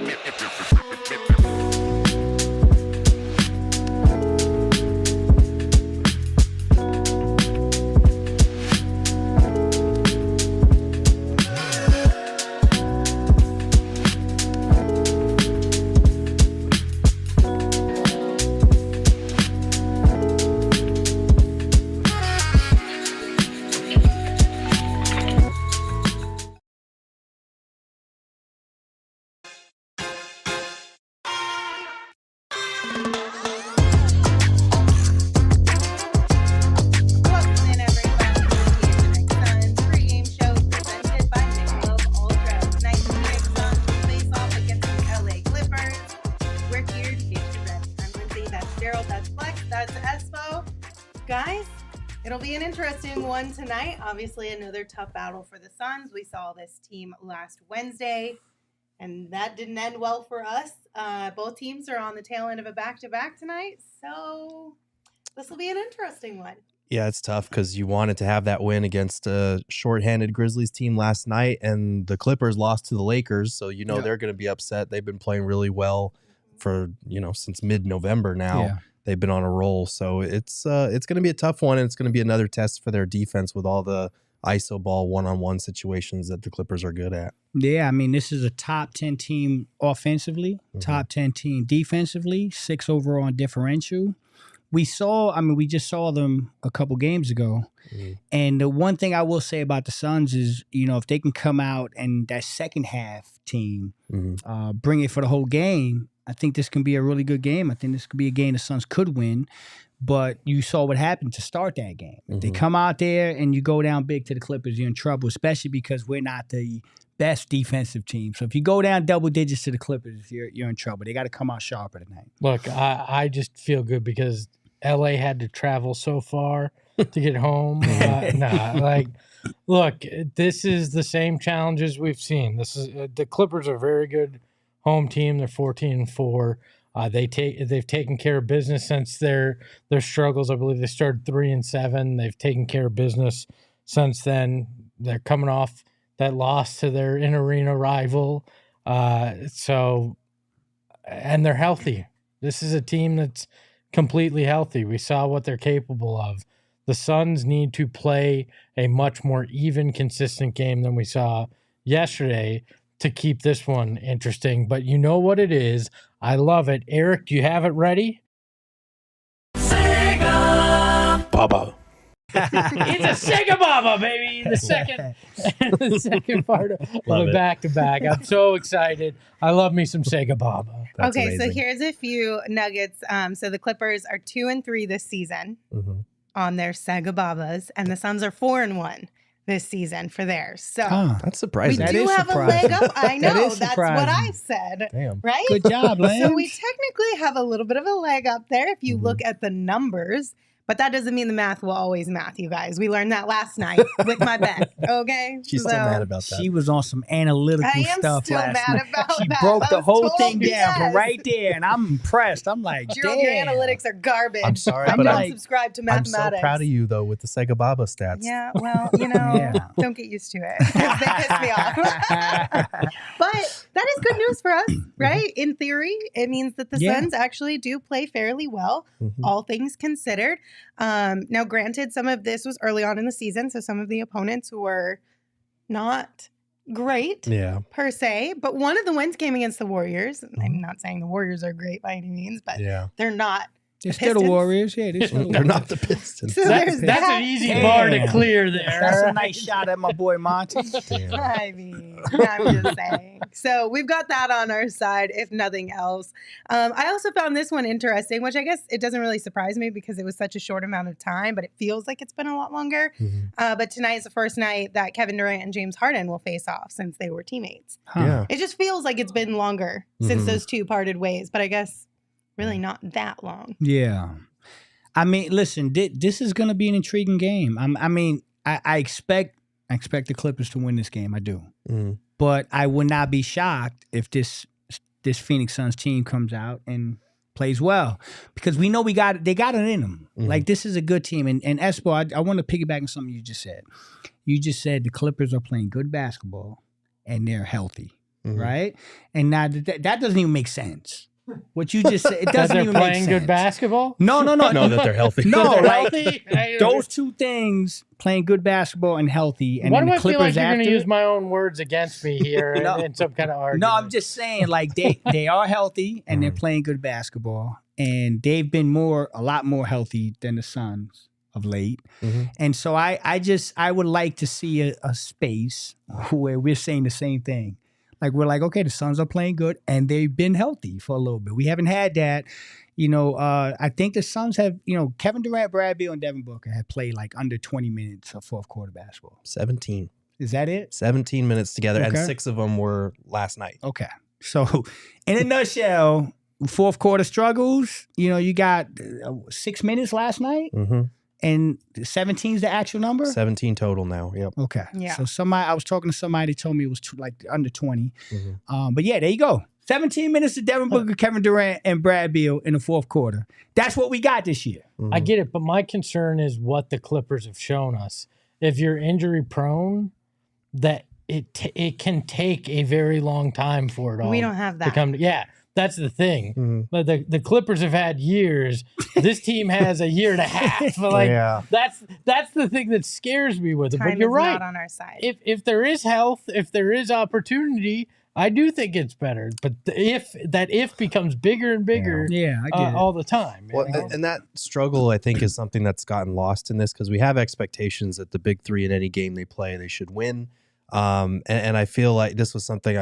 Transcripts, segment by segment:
Welcome in, everybody, to the PHNX Suns pregame show presented by Michelob ULTRA. Tonight, the PHNX Suns will face off against the LA Clippers. We're here to get you ready. I'm Lindsay, that's Gerald, that's Flex, that's Espo. Guys, it'll be an interesting one tonight. Obviously, another tough battle for the Suns. We saw this team last Wednesday, and that didn't end well for us. Both teams are on the tail end of a back-to-back tonight, so this will be an interesting one. Yeah, it's tough because you wanted to have that win against a shorthanded Grizzlies team last night, and the Clippers lost to the Lakers, so they're going to be upset. They've been playing really well for since mid-November now. Yeah. They've been on a roll, so it's going to be a tough one, and it's going to be another test for their defense with all the ISO ball one-on-one situations that the Clippers are good at. Yeah, I mean, this is a top 10 team offensively, top 10 team defensively, 6 overall on differential. We just saw them a couple games ago. And the one thing I will say about the Suns is, if they can come out and that second half team bring it for the whole game, I think this can be a really good game. I think this could be a game the Suns could win. But you saw what happened to start that game. If they come out there and you go down big to the Clippers, you're in trouble, especially because we're not the best defensive team. So if you go down double digits to the Clippers, you're in trouble. They got to come out sharper tonight. Look, I just feel good because LA had to travel so far to get home. Look, this is the same challenges we've seen. This is the Clippers are a very good home team. They're 14-4. They've taken care of business since their struggles. I believe they started 3-7. They've taken care of business since then. They're coming off that loss to their in-arena rival. And they're healthy. This is a team that's completely healthy. We saw what they're capable of. The Suns need to play a much more even, consistent game than we saw yesterday to keep this one interesting. But you know what it is. I love it. Eric, do you have it ready? Sega Baba. It's a Sega Baba, baby. The second part of the back-to-back. I'm so excited. I love me some Sega Baba. That's Okay, amazing. so here's a few nuggets. So the Clippers are 2-3 this season on their Sega Babas, and the Suns are 4-1 this season for theirs. So That's we surprising. That do is have surprising. a leg up. I know. That is That's what I surprising. said. Damn. Right? Good job, Lance. So we technically have a little bit of a leg up there if you look at the numbers. But that doesn't mean the math will always math, you guys. We learned that last night with my bet, okay? She's still mad about that. She was on some analytical I am stuff still last mad night. about She that. broke I the was whole told, thing down from yes. right there, and I'm impressed. I'm like, Gerald, damn. your analytics are garbage. I'm sorry, I but don't I'm- subscribe to I'm so mathematics. proud of you, though, with the Sega Baba stats. Yeah, well, Yeah. don't get used to it. 'Cause they piss me off. But that is good news for us, right? In theory, it means that the Yeah. Suns actually do play fairly well, all things considered. Now, granted, some of this was early on in the season, so some of the opponents were not great Yeah. per se, but one of the wins came against the Warriors. I'm not saying the Warriors are great by any means, but Yeah. they're not. They're still the Pistons? Warriors. Yeah, they're still the They're Warriors. not the Pistons. So there's That's that. an easy bar to Damn. clear there. That's a nice shot at my boy Monty. Damn. I mean, I'm just saying. So we've got that on our side, if nothing else. I also found this one interesting, which I guess it doesn't really surprise me because it was such a short amount of time, but it feels like it's been a lot longer. But tonight is the first night that Kevin Durant and James Harden will face off since they were teammates. Huh. Yeah. It just feels like it's been longer since those two parted ways, but I guess really not that long. Yeah. I mean, listen, this is going to be an intriguing game. I expect the Clippers to win this game. I do. But I would not be shocked if this Phoenix Suns team comes out and plays well, because we know they got it in them. Like, this is a good team. And Espo, I want to piggyback on something you just said. You just said the Clippers are playing good basketball and they're healthy. right? And now that doesn't even make sense. What you just said, it doesn't they're even make playing sense. good basketball. No, No, that they're healthy. No, They're like healthy. those two things, playing good basketball and healthy, and Why then do the I feel Clippers like you're going to after. use my own words against me here in some kind of argument? No, I'm just saying, like they are healthy and they're playing good basketball, and they've been a lot more healthy than the Suns of late. And so I would like to see a space where we're saying the same thing. Like we're like, okay, the Suns are playing good and they've been healthy for a little bit. We haven't had that. I think the Suns have, Kevin Durant, Brad Beal, and Devin Booker have played like under 20 minutes of fourth quarter basketball. 17. Is that it? 17 minutes together, Okay. and 6 of them were last night. Okay. So in a nutshell, fourth quarter struggles, you got 6 minutes last night and 17 is the actual number? 17 total now. Yep. Okay. Yeah. So I was talking to somebody told me it was like under 20. But yeah, there you go. 17 minutes to Devin Booker, Kevin Durant, and Brad Beal in the fourth quarter. That's what we got this year. I get it, but my concern is what the Clippers have shown us. If you're injury prone, that it can take a very long time for it all. We don't have that. to come. Yeah, that's the thing. But the Clippers have had years. This team has a year and a half. Like Yeah. that's the thing that scares me with it. Time But you're is right. not on our side. If there is health, if there is opportunity, I do think it's better. But if becomes bigger and bigger, Yeah, I get it. all the time. Well, and that struggle, I think, is something that's gotten lost in this because we have expectations that the big three in any game they play, they should win. And I feel like this was something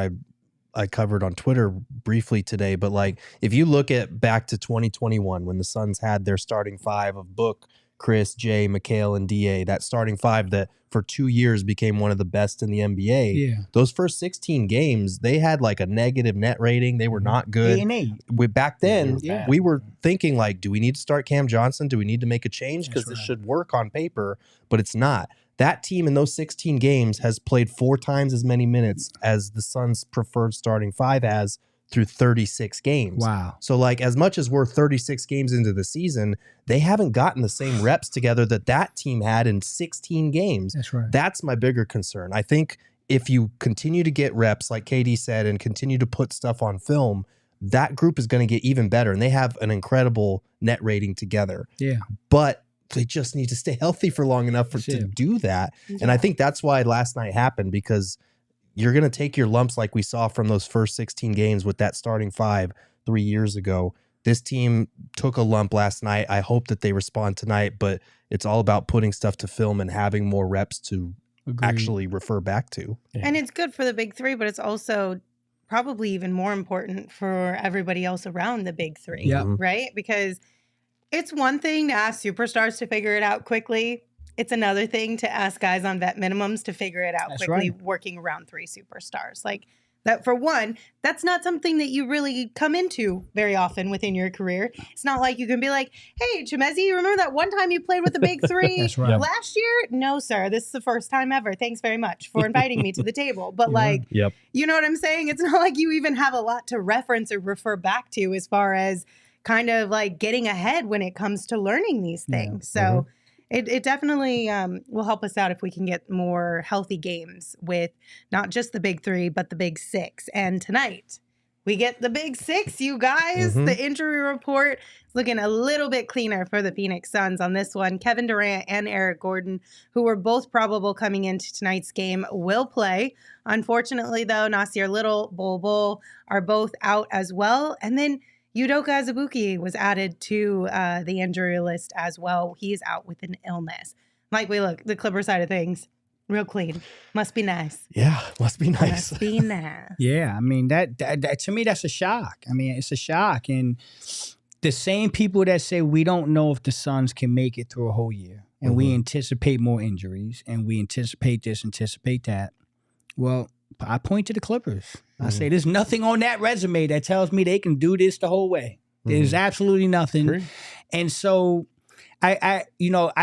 I covered on Twitter briefly today. But like, if you look at back to 2021 when the Suns had their starting five of Book, Chris, Jay, Mikhail, and DA, that starting five that for 2 years became one of the best in the NBA. Yeah. Those first 16 games, they had like a negative net rating. They were not good. 8-8. Back then, Yeah. we were thinking like, do we need to start Cam Johnson? Do we need to make a change? Because That's this right. should work on paper, but it's not. That team in those 16 games has played 4 times as many minutes as the Suns' preferred starting five has through 36 games. Wow. So like as much as we're 36 games into the season, they haven't gotten the same reps together that team had in 16 games. That's right. That's my bigger concern. I think if you continue to get reps, like KD said, and continue to put stuff on film, that group is going to get even better. And they have an incredible net rating together. Yeah. But they just need to stay healthy for long enough to do that. And I think that's why last night happened, because you're going to take your lumps like we saw from those first 16 games with that starting five 3 years ago. This team took a lump last night. I hope that they respond tonight, but it's all about putting stuff to film and having more reps to actually refer back to. And it's good for the big three, but it's also probably even more important for everybody else around the big three, Yeah. right? Because it's one thing to ask superstars to figure it out quickly. It's another thing to ask guys on vet minimums to figure it out That's quickly, right. working around 3 superstars. Like that, for one, that's not something that you really come into very often within your career. It's not like you can be like, hey, Chimezi, you remember that one time you played with the big three That's right. last year? No, sir. This is the first time ever. Thanks very much for inviting me to the table. But like, Yep. you know what I'm saying? It's not like you even have a lot to reference or refer back to as far as kind of like getting ahead when it comes to learning these things. So it definitely will help us out if we can get more healthy games with not just the big three, but the big six. And tonight we get the big six, you guys. The injury report is looking a little bit cleaner for the Phoenix Suns on this one. Kevin Durant and Eric Gordon, who were both probable coming into tonight's game, will play. Unfortunately, though, Nasir Little, Bol are both out as well. And then Udoka Azubuike was added to the injury list as well. He is out with an illness. Like, we look, the Clipper side of things, real clean. Must be nice. Yeah, must be nice. Must be nice. Yeah, I mean that to me that's a shock. I mean, it's a shock, and the same people that say we don't know if the Suns can make it through a whole year, and we anticipate more injuries, and we anticipate this, anticipate that. Well, I point to the Clippers. I say there's nothing on that resume that tells me they can do this the whole way. There's absolutely nothing. Agree. And so I want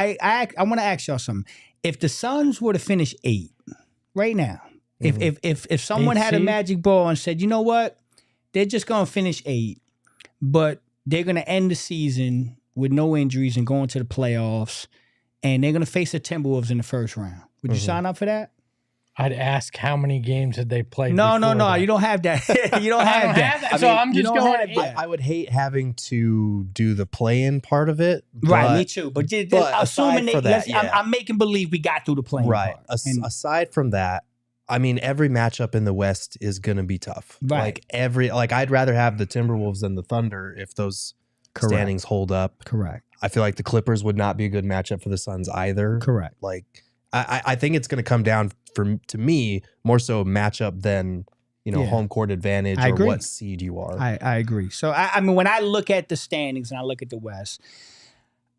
to ask y'all something. If the Suns were to finish 8 right now, if someone had a magic ball and said, you know what, they're just gonna finish 8, but they're gonna end the season with no injuries and go into the playoffs, and they're gonna face the Timberwolves in the first round, would you sign up for that? I'd ask how many games had they played. No. that. You don't have that. You don't have that. So I'm just going. I would hate having to do the play-in part of it. Right, me too. But assuming for that, I'm making believe we got through the play-in right. part. Aside from that, I mean, every matchup in the West is going to be tough. Right. I'd rather have the Timberwolves than the Thunder if those standings hold up. Correct. I feel like the Clippers would not be a good matchup for the Suns either. Correct. Like, I think it's going to come down to me more so matchup than home court advantage or agree. what seed you are. I agree. So I mean, when I look at the standings and I look at the West,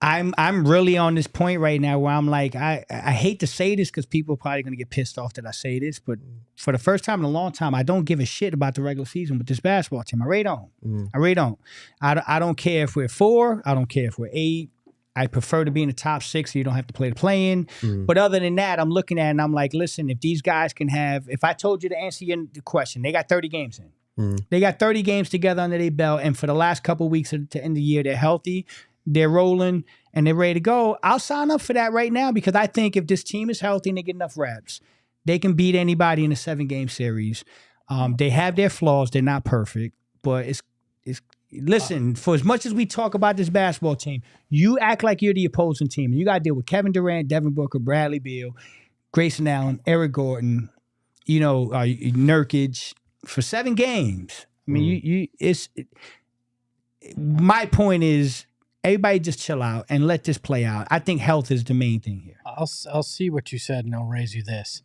I'm really on this point right now where I'm like, I hate to say this because people are probably going to get pissed off that I say this, but for the first time in a long time, I don't give a shit about the regular season with this basketball team. I really don't. I really don't. I don't care if we're 4. I don't care if we're 8. I prefer to be in the top 6 so you don't have to play the play-in. But other than that, I'm looking at it and I'm like, listen, if these guys can have, if I told you to answer your question, they got 30 games in. They got 30 games together under their belt, and for the last couple of weeks to end the year, they're healthy, they're rolling, and they're ready to go. I'll sign up for that right now because I think if this team is healthy and they get enough reps, they can beat anybody in a 7-game series. They have their flaws. They're not perfect, but it's listen, for as much as we talk about this basketball team, you act like you're the opposing team. You got to deal with Kevin Durant, Devin Booker, Bradley Beal, Grayson Allen, Eric Gordon, Nurkic for 7 games. I mean, my point is everybody just chill out and let this play out. I think health is the main thing here. I'll see what you said, and I'll raise you this.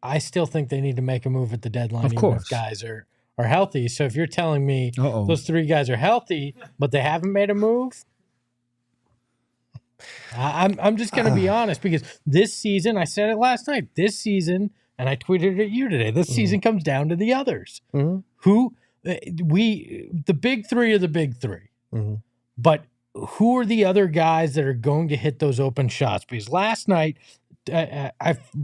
I still think they need to make a move at the deadline, of course, if guys are healthy. So if you're telling me those 3 guys are healthy, but they haven't made a move, I'm just going to be honest, because this season, I said it last night, this season, and I tweeted at you today, this season comes down to the others. The big 3 are the big 3. But who are the other guys that are going to hit those open shots? Because last night,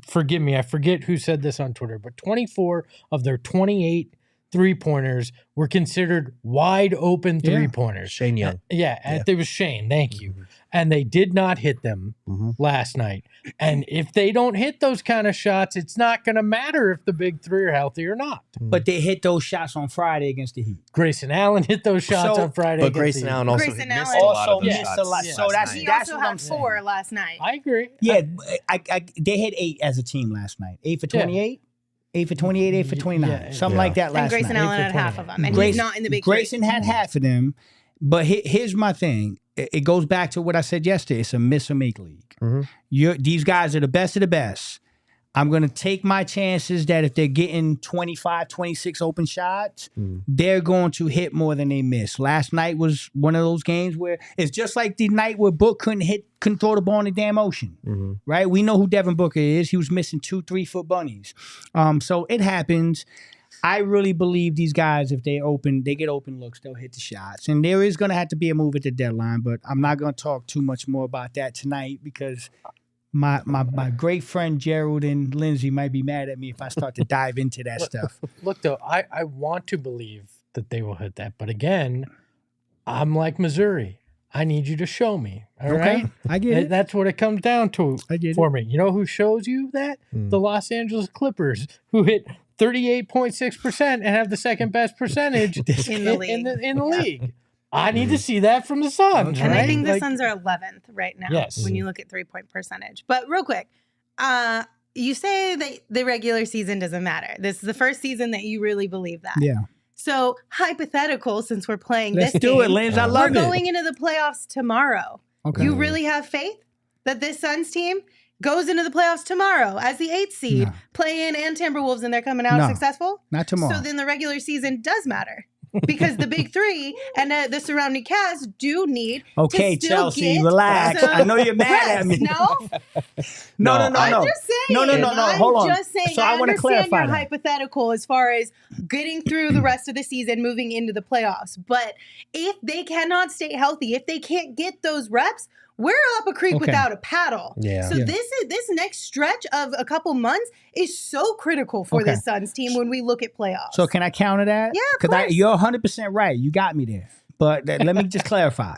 forgive me, I forget who said this on Twitter, but 24 of their 28 3-pointers were considered wide open 3-pointers. Shane Young. It was Shane. Thank you. And they did not hit them last night. And if they don't hit those kind of shots, it's not going to matter if the big 3 are healthy or not. But they hit those shots on Friday against the Heat. Grayson Allen hit those shots on Friday. But Grayson Allen also missed a lot of shots. So that's he that's also what I'm had saying. 4 last night. I agree. Yeah, they hit 8 as a team last night. 8 for 28. 8 for 28, 8 for 29. Something like that last night. And Grayson Allen had half of them. And he's not in the big 3. Grayson had half of them. But here's my thing. It goes back to what I said yesterday. It's a miss or make league. These guys are the best of the best. I'm going to take my chances that if they're getting 25, 26 open shots, they're going to hit more than they miss. Last night was one of those games where it's just like the night where Book couldn't throw the ball in the damn ocean, right? We know who Devin Booker is. He was missing 2 3-foot bunnies. So it happens. I really believe these guys, if they get open looks, they'll hit the shots. And there is going to have to be a move at the deadline, but I'm not going to talk too much more about that tonight because my great friend Gerald and Lindsay might be mad at me if I start to dive into that stuff. Look, though, I want to believe that they will hit that. But again, I'm like Missouri. I need you to show me. All right? I get it. That's what it comes down to for me. You know who shows you that? The Los Angeles Clippers, who hit 38.6% and have the second best percentage in the league. I need to see that from the Suns. And right? I think the Suns are 11th right now when you look at 3-point percentage. But real quick, you say that the regular season doesn't matter. This is the first season that you really believe that. Yeah. So hypothetical, since we're playing Let's this do game, it, Linz. I love we're it. going into the playoffs tomorrow. Okay. You really have faith that this Suns team goes into the playoffs tomorrow as the 8th seed, playing and Timberwolves, and they're coming out successful? Not tomorrow. So then the regular season does matter. Because the big 3 and the surrounding cast do need to still Chelsea, get relax. I know you're mad at me. No? No. I'm just saying. No. Hold on. I'm just saying. So I want to understand clarify your that. hypothetical as far as getting through the rest of the season, moving into the playoffs. But if they cannot stay healthy, if they can't get those reps, we're up a creek without a paddle. Yeah. So this next stretch of a couple months is so critical for this Suns team when we look at playoffs. So can I counter that? Yeah, of because course. You're 100% right. You got me there. But let me just clarify.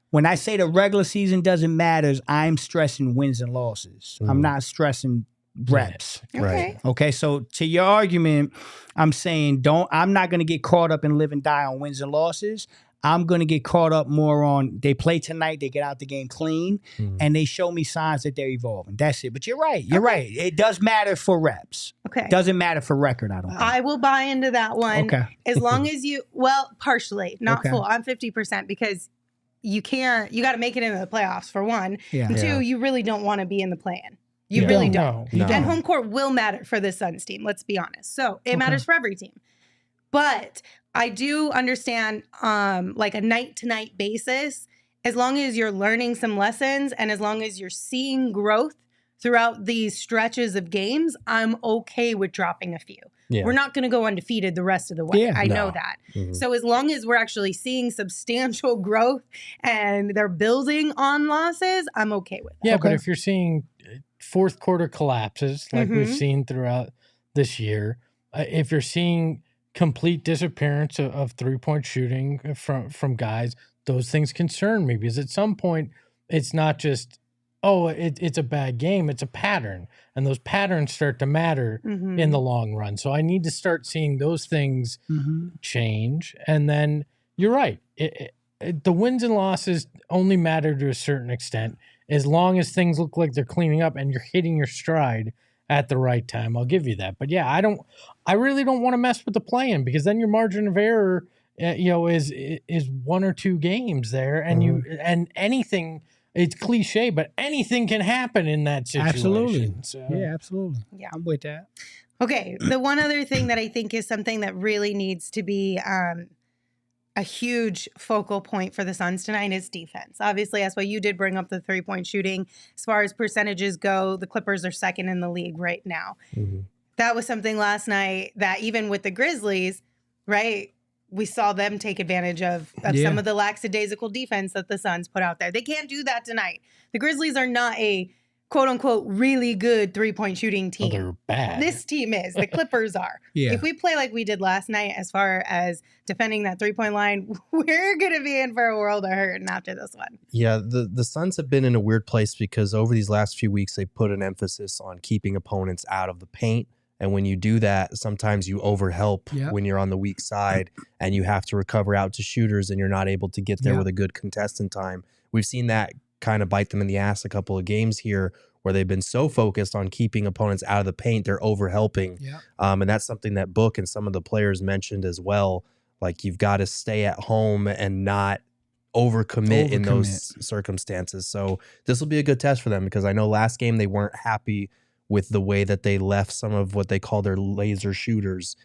When I say the regular season doesn't matter, I'm stressing wins and losses. I'm not stressing reps. Okay. Okay, so to your argument, I'm saying I'm not going to get caught up in live and die on wins and losses. I'm going to get caught up more on they play tonight, they get out the game clean, and they show me signs that they're evolving. That's it. But you're right. You're right. It does matter for reps. Okay. Doesn't matter for record, I don't think. I will buy into that one. Okay. As long as partially, not Okay. full. I'm 50% because you got to make it into the playoffs for one. Yeah. And two, you really don't want to be in the play-in. You really don't. You And don't. home court will matter for the Suns team, let's be honest. So it matters for every team. But I do understand like a night-to-night basis, as long as you're learning some lessons and as long as you're seeing growth throughout these stretches of games, I'm okay with dropping a few. Yeah. We're not going to go undefeated the rest of the way. Yeah. I know that. So as long as we're actually seeing substantial growth and they're building on losses, I'm okay with that. Yeah, but if you're seeing fourth quarter collapses like we've seen throughout this year, if you're seeing complete disappearance of three-point shooting from guys, those things concern me because at some point it's not just, it's a bad game, it's a pattern. And those patterns start to matter in the long run. So I need to start seeing those things change. And then you're right. The wins and losses only matter to a certain extent. As long as things look like they're cleaning up and you're hitting your stride at the right time, I'll give you that. But yeah, I really don't want to mess with the play-in because then your margin of error, is one or two games there, and and anything. It's cliche, but anything can happen in that situation. Absolutely. So. Yeah, absolutely. Yeah. I'm with that. Okay. The one other thing that I think is something that really needs to be a huge focal point for the Suns tonight is defense. Obviously, that's why you did bring up the three-point shooting. As far as percentages go, the Clippers are second in the league right now. That was something last night that even with the Grizzlies, right, we saw them take advantage of some of the lackadaisical defense that the Suns put out there. They can't do that tonight. The Grizzlies are not a quote-unquote really good three-point shooting team. They're bad. This team is. The Clippers are. Yeah. If we play like we did last night as far as defending that three-point line, we're going to be in for a world of hurt after this one. Yeah, the Suns have been in a weird place because over these last few weeks, they put an emphasis on keeping opponents out of the paint. And when you do that, sometimes you overhelp when you're on the weak side and you have to recover out to shooters and you're not able to get there with a good contestant time. We've seen that kind of bite them in the ass a couple of games here where they've been so focused on keeping opponents out of the paint, they're overhelping. And that's something that Book and some of the players mentioned as well. Like you've got to stay at home and not overcommit in those circumstances. So this will be a good test for them because I know last game they weren't happy with the way that they left some of what they call their laser shooters,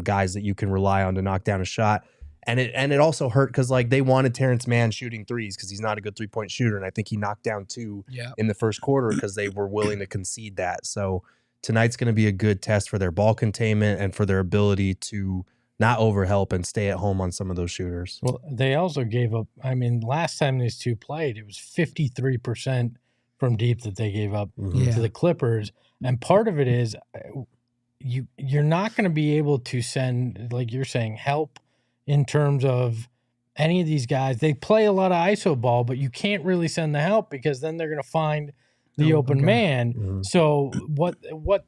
guys that you can rely on to knock down a shot. And it also hurt because like they wanted Terrence Mann shooting threes because he's not a good three-point shooter. And I think he knocked down two in the first quarter because they were willing to concede that. So tonight's going to be a good test for their ball containment and for their ability to not overhelp and stay at home on some of those shooters. Well, they also gave up. I mean, last time these two played, it was 53% from deep that they gave up to the Clippers. And part of it is you're not going to be able to send, like you're saying, help in terms of any of these guys. They play a lot of ISO ball, but you can't really send the help because then they're going to find the open man. So what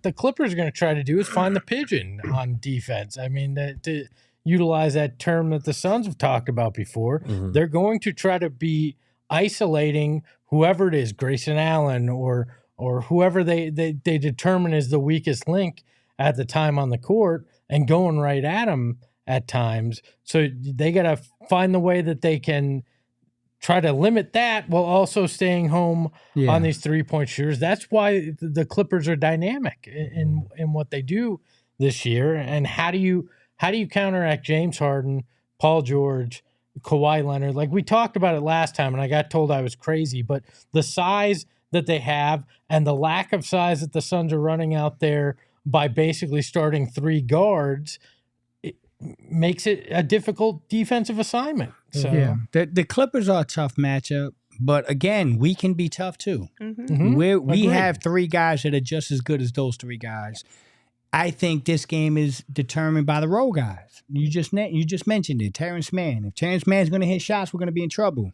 the Clippers are going to try to do is find the pigeon on defense. I mean, to utilize that term that the Suns have talked about before, they're going to try to be isolating whoever it is, Grayson Allen or whoever they determine is the weakest link at the time on the court and going right at him at times. So they got to find the way that they can try to limit that while also staying home on these three-point shooters. That's why the Clippers are dynamic in what they do this year. And how do you counteract James Harden, Paul George, Kawhi Leonard? Like we talked about it last time, and I got told I was crazy, but the size that they have and the lack of size that the Suns are running out there by basically starting three guards, it makes it a difficult defensive assignment. So the Clippers are a tough matchup, but again, we can be tough too. We have three guys that are just as good as those three guys. I think this game is determined by the role guys. You just mentioned it, Terrence Mann. If Terrence Mann's going to hit shots, we're going to be in trouble.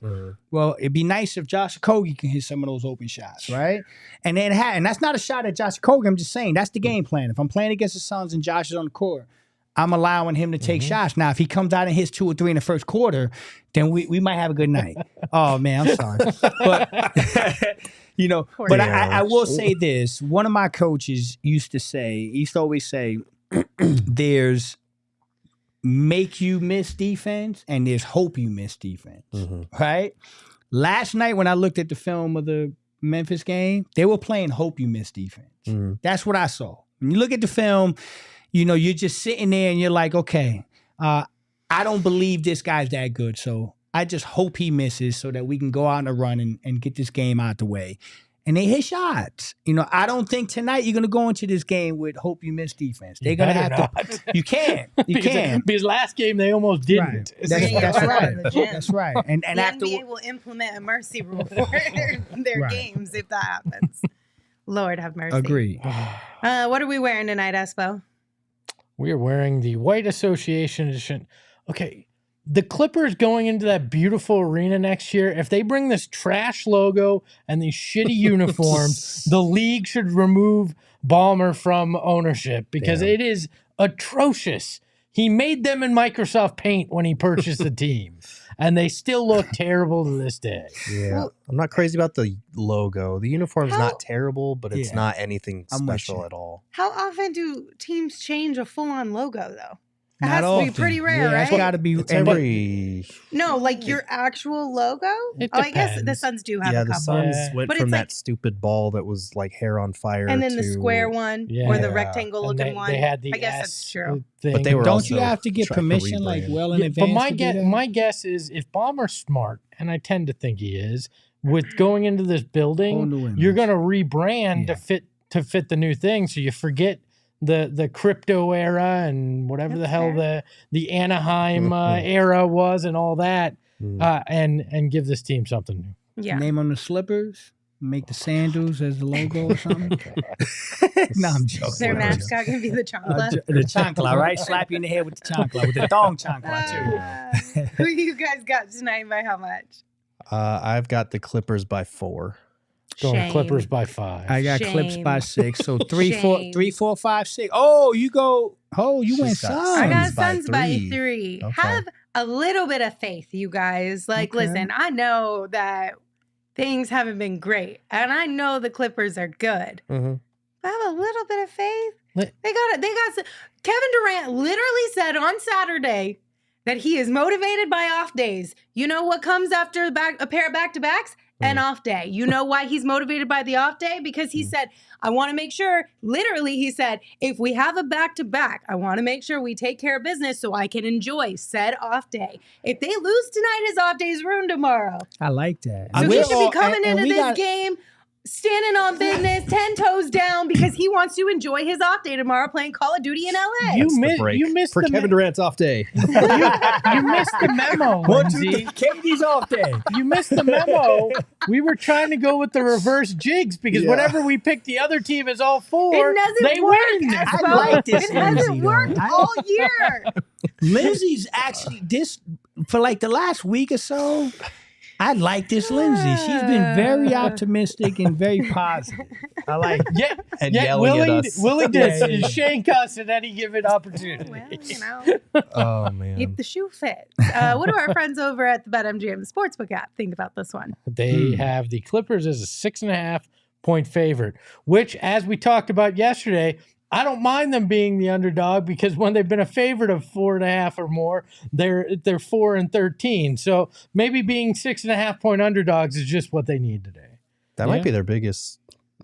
Well, it'd be nice if Josh Okogie can hit some of those open shots, right? And that's not a shot at Josh Okogie. I'm just saying that's the game plan. If I'm playing against the Suns and Josh is on the court, I'm allowing him to take shots. Now, if he comes out and hits 2 or 3 in the first quarter, then we might have a good night. Oh man, I'm sorry, but but I will say this. One of my coaches used to always say, there's make you miss defense and there's hope you miss defense, right? Last night when I looked at the film of the Memphis game, they were playing hope you miss defense. That's what I saw. When you look at the film, you're just sitting there and you're like, okay, I don't believe this guy's that good, so I just hope he misses so that we can go out on a run and get this game out the way. And they hit shots. I don't think tonight you're going to go into this game with hope you miss defense. They're going to have to. You can't. Because last game they almost didn't. Right. That's right. That's right. And the after NBA will implement a mercy rule for their games if that happens. Lord have mercy. Agree. What are we wearing tonight, Espo? We are wearing the White Association edition. Okay. The Clippers going into that beautiful arena next year, if they bring this trash logo and these shitty uniforms, the league should remove Ballmer from ownership because it is atrocious. He made them in Microsoft Paint when he purchased the team, and they still look terrible to this day. Yeah. Well, I'm not crazy about the logo. The uniform's not terrible, but it's not anything special at all. How often do teams change a full-on logo, though? It Not has often. to be pretty rare, right? It's got to be Every No, like your actual logo? I guess the depends. Suns do have a the couple. Suns went But from it's that like- stupid ball that was like hair on fire And then the to- square one or the rectangle And looking one. They had the I guess S that's true. thing. But they were Don't also you have to get trying to permission like rebrand. well in Yeah, advance? but to do that? my guess is if Ballmer's smart, and I tend to think he is, with going into this Whole building, new image. you're going to rebrand to fit the new thing, so you forget the crypto era and whatever the That's hell fair. the Anaheim era was and all that, and give this team something new. Yeah. Name on the slippers. Make the sandals as the logo or something. No, I'm joking. Their mascot can be the chocolate. The chancla, right? Slap you in the head with the chancla, with the thong chancla too. Who you guys got tonight by how much? I've got the Clippers by 4. Going Shame. Clippers by 5. I got Clips by Shame. 6. So 3, 4, Shame. 3, 4, 5, 6. Oh, you go. Oh, you went She's got Suns. I got Suns by Suns by 3. 3. Okay. Have a little bit of faith, you guys. Like, Okay. listen, I know that things haven't been great, and I know the Clippers are good. Mm-hmm. But have a little bit of faith. Let- They got. Kevin Durant literally said on Saturday that he is motivated by off days. You know what comes after a pair of back-to-backs? An off day. You know why he's motivated by the off day? Because he said, I want to make sure, literally, he said, if we have a back-to-back, I want to make sure we take care of business so I can enjoy said off day. If they lose tonight, his off day is ruined tomorrow. I like that. So he should be coming into this got, game standing on business, 10 toes down, because he wants to enjoy his off day tomorrow playing Call of Duty in LA. You missed for the Kevin Durant's off day. you missed the memo, 1, 2, Lindsay. 3. KD's off day. You missed the memo. We were trying to go with the reverse jigs because whenever we pick the other team as all 4, It doesn't they work. win. Espo. I like this It hasn't Lindsay, though. worked all year. Lindsay's actually for like the last week or so. I like this Lindsay. She's been very optimistic and very positive. I like it. Yeah, And yeah. yelling at us. Willie Yeah, did yeah. shank us at any given opportunity. Well, you know, Oh man. if the shoe fits. What do our friends over at the BetMGM Sportsbook app think about this one? They have the Clippers as a 6.5 point favorite, which, as we talked about yesterday, I don't mind them being the underdog because when they've been a favorite of 4.5 or more, they're 4-13. So maybe being 6.5 point underdogs is just what they need today. That might be their biggest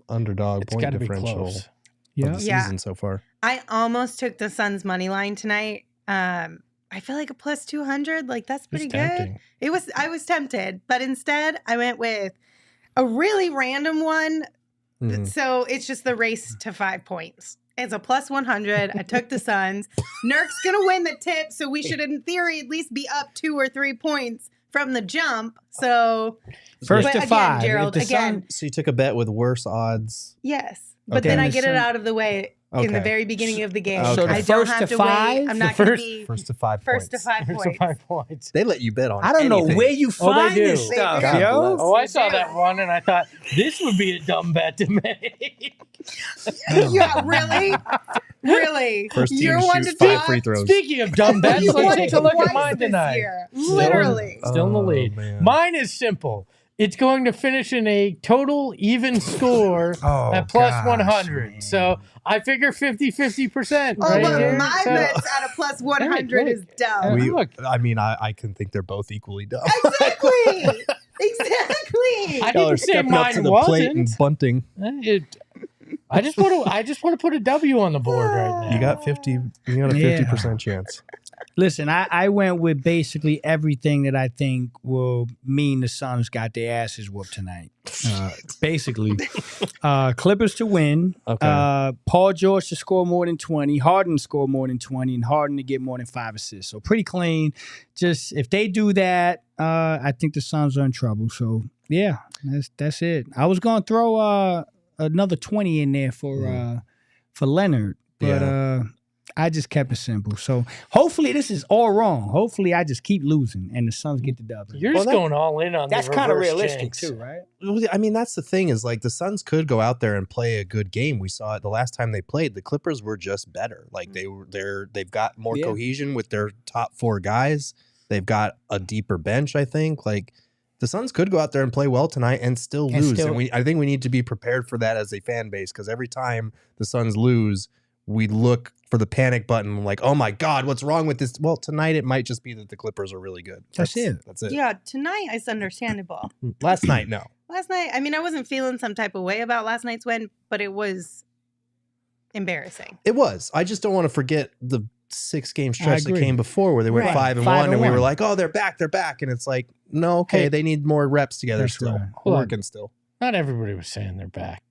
underdog It's point got to be differential close. of Yeah. the Yeah. season so far. I almost took the Suns money line tonight. I feel like a plus 200, like that's pretty It's good. tempting. I was tempted, but instead I went with a really random one. Mhm. So it's just the race to 5 points. It's a plus 100. I took the Suns. Nurk's going to win the tip, so we should, in theory, at least be up 2 or 3 points from the jump. So, First but to again, 5. Gerald, If the again, Sun- so you took a bet with worse odds. yes. But Okay. then I And the get it Sun- out of the way in the Okay. very beginning of the game. So the I don't first have to to wait. five? I'm The not going to first- be First to 5 first to points. 5 Here's points. the 5 points. They let you bet on I don't know anything. where you Oh, they find do. this stuff, God yo. bless. Oh, I saw do. that one and I thought this would be a dumb bet to make. Yeah, really? Really? First team You're to one shoot to 5 talk? free throws. Speaking of dumb bets, You let's won take a look at twice mine this tonight. year. Still- Literally. Still in the Oh, lead. man. Mine is simple. It's going to finish in a total even score Oh, at plus gosh, 100. man. So I figure 50% Oh, right but here. my So- bets at a plus 100 Hey, is look. dumb. Look. I mean, I can think they're both equally dumb. Exactly. Exactly. I Y'all are didn't say stepping up to mine the plate and wasn't. bunting. I just want to put a W on the board right now. You got 50. You got a Yeah. 50% chance. Listen, I went with basically everything that I think will mean the Suns got their asses whooped tonight. Basically, Clippers to win. Okay. Paul George to score more than 20. Harden to score more than 20. And Harden to get more than 5 assists. So pretty clean. Just if they do that, I think the Suns are in trouble. So yeah, that's it. I was going to throw another 20 in there for Leonard, but I just kept it simple. So hopefully this is all wrong. Hopefully I just keep losing and the Suns get the W. You're just going all in on That's the kind of reverse realistic jinx. too, right? Well, I mean, that's the thing is like the Suns could go out there and play a good game. We saw it the last time they played. The Clippers were just better. Like they've got more cohesion with their top 4 guys. They've got a deeper bench, I think. Like the Suns could go out there and play well tonight and still lose. And I think we need to be prepared for that as a fan base because every time the Suns lose, we look for the panic button like, oh my God, what's wrong with this? Well, tonight it might just be that the Clippers are really good. That's it. That's it. Yeah, tonight is understandable. Last night, no. Last night, I mean, I wasn't feeling some type of way about last night's win, but it was embarrassing. It was. I just don't want to forget the 6-game stretch that agree. came before where they went Right. 5-1 and we were 5-1. like, oh, they're back. And it's like, no, okay, Hey, they need more reps together that's still. right. We're Hold on. working still. Not everybody was saying they're back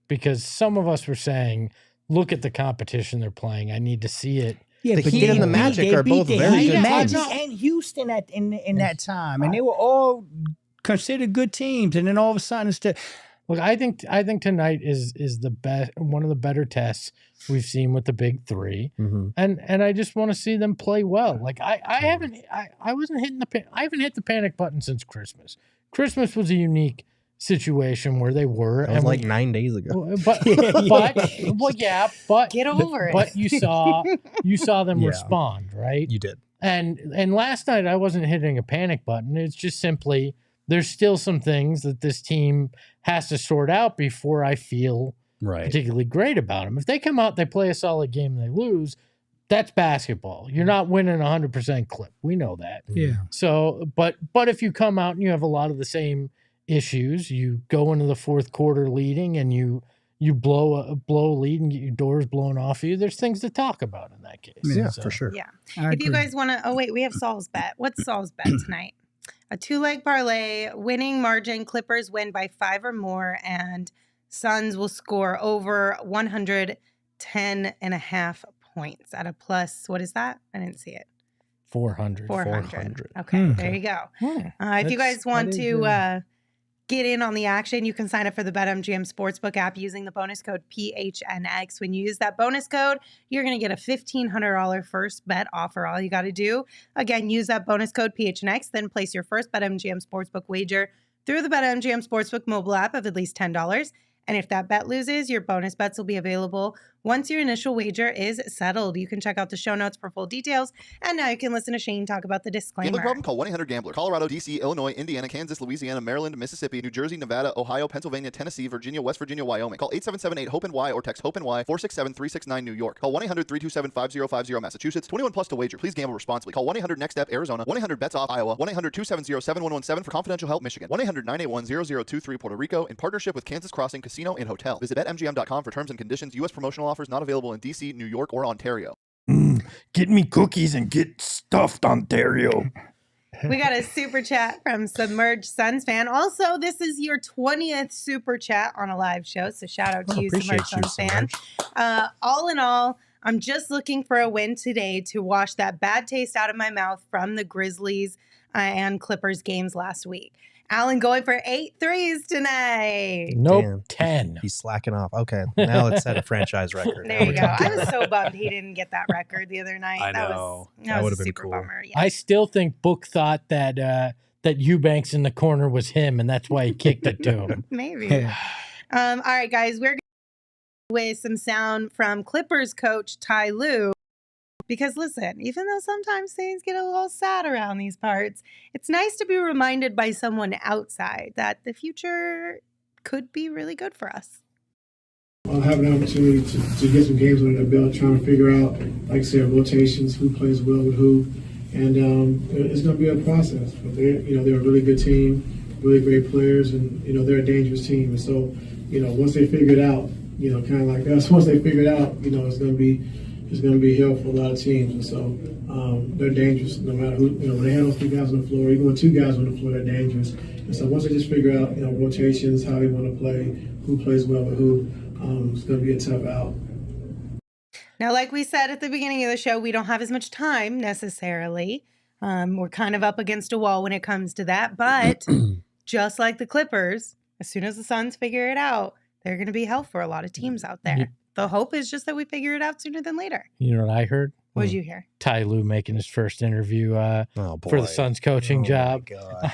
because some of us were saying, look at the competition they're playing. I need to see it. Yeah, The but Heat and the Magic are both very Heat, good Magic teams. and Houston in that time, and they were all considered good teams. And then all of a sudden, it's the Look, I think tonight is the best, one of the better tests we've seen with the big 3, and I just want to see them play well. Like I haven't hit the panic button since Christmas. Christmas was a unique situation where they were, That was like 9 days ago. but Get over it. But you saw them Yeah. respond, right? You did. And last night I wasn't hitting a panic button. It's just simply there's still some things that this team has to sort out before I feel Right. particularly great about them. If they come out, they play a solid game, and they lose, that's basketball. You're not winning 100% clip. We know that. yeah. So, but if you come out and you have a lot of the same issues, you go into the fourth quarter leading and you blow a lead and get your doors blown off of you, there's things to talk about in that case. Yeah, So- for sure. Yeah. I If you agree. guys want to, oh wait, we have Saul's bet. What's Saul's bet tonight? A 2-leg parlay, winning margin. Clippers win by 5 or more, and Suns will score over 110.5 points at a plus. What is that? I didn't see it. 400. 400. Okay, Hmm. there you go. Hmm. If you guys want that is, to get in on the action, you can sign up for the BetMGM Sportsbook app using the bonus code PHNX. When you use that bonus code, you're going to get a $1,500 first bet offer. All you got to do, again, use that bonus code PHNX, then place your first BetMGM Sportsbook wager through the BetMGM Sportsbook mobile app of at least $10. And if that bet loses, your bonus bets will be available once your initial wager is settled. You can check out the show notes for full details. And now you can listen to Shane talk about the disclaimer. Gambling problem? Call 1-800-GAMBLER. Colorado, D.C., Illinois, Indiana, Kansas, Louisiana, Maryland, Mississippi, New Jersey, Nevada, Ohio, Pennsylvania, Tennessee, Virginia, West Virginia, Wyoming. Call 877-8-HOPE-NY or text HOPE-NY 467-369 New York. Call 1-800-327-5050 Massachusetts. 21 plus to wager. Please gamble responsibly. Call 1-800-NEXT-STEP Arizona. 1-800-BETS-OFF Iowa. 1-800-270-7117 for confidential help Michigan. 1-800-981-0023 Puerto Rico in partnership with Kansas Crossing Casino and Hotel. Visit BetMGM.com for terms and conditions. U.S. promotional offers not available in D.C., New York, or Ontario. Get me cookies and get stuffed, Ontario. We got a super chat from Submerged Suns fan. Also, this is your 20th super chat on a live show, so shout out to you, Appreciate Submerged you, Suns fan. All in all, I'm just looking for a win today to wash that bad taste out of my mouth from the Grizzlies and Clippers games last week. Allen going for 8 threes tonight. Nope, Damn. 10. He's slacking off. Okay, now let's set a franchise record. There Now you we're go. talking. I was so bummed he didn't get that record the other night. I That know. was, That was would've a been super cool. bummer. Yeah. I still think Book thought that that Eubanks in the corner was him, and that's why he kicked it to him. Maybe. All right, guys, we're going to with some sound from Clippers coach Ty Lue. Because listen, even though sometimes things get a little sad around these parts, it's nice to be reminded by someone outside that the future could be really good for us. I'll have an opportunity to get some games under the belt, trying to figure out, like I said, rotations, who plays well with who, and it's going to be a process. But they're a really good team, really great players, and they're a dangerous team. And so, once they figure it out, kind of like us, once they figure it out, it's going to be hell for a lot of teams. And so they're dangerous no matter who. When they have those 3 guys on the floor, even with 2 guys on the floor, they're dangerous. And so once they just figure out, rotations, how they want to play, who plays well with who. It's going to be a tough out. Now, like we said at the beginning of the show, we don't have as much time necessarily. We're kind of up against a wall when it comes to that. But just like the Clippers, as soon as the Suns figure it out, they're going to be hell for a lot of teams out there. Yeah. The hope is just that we figure it out sooner than later. You know what I heard? What did you hear? Ty Lue making his first interview Oh, for the boy. Suns coaching Oh, job. my God.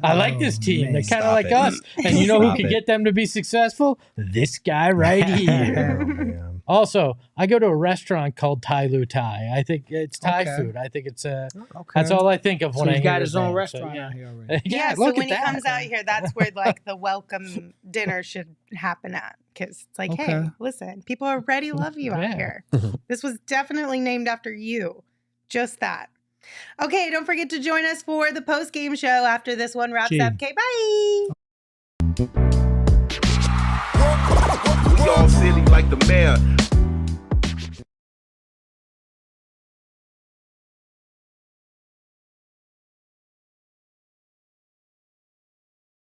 I like this Oh, team. man. They're kind of Stop like it. us. And you know who Stop could it. get them to be successful? This guy right Oh, here. man. Also, I go to a restaurant called Thai Lou Thai. I think it's Thai Okay. food. I think it's Okay. that's all I think of So when I he's hear got his own name. restaurant So, yeah. out here already. Yeah, so look when at he that. comes out here, that's where like the welcome dinner should happen at. Because it's like, hey, Okay. listen, people already love you out Yeah. here. This was definitely named after you. Just that. Okay, don't forget to join us for the post-game show after this one wraps Gee. up. Okay, bye. We all silly like the mayor.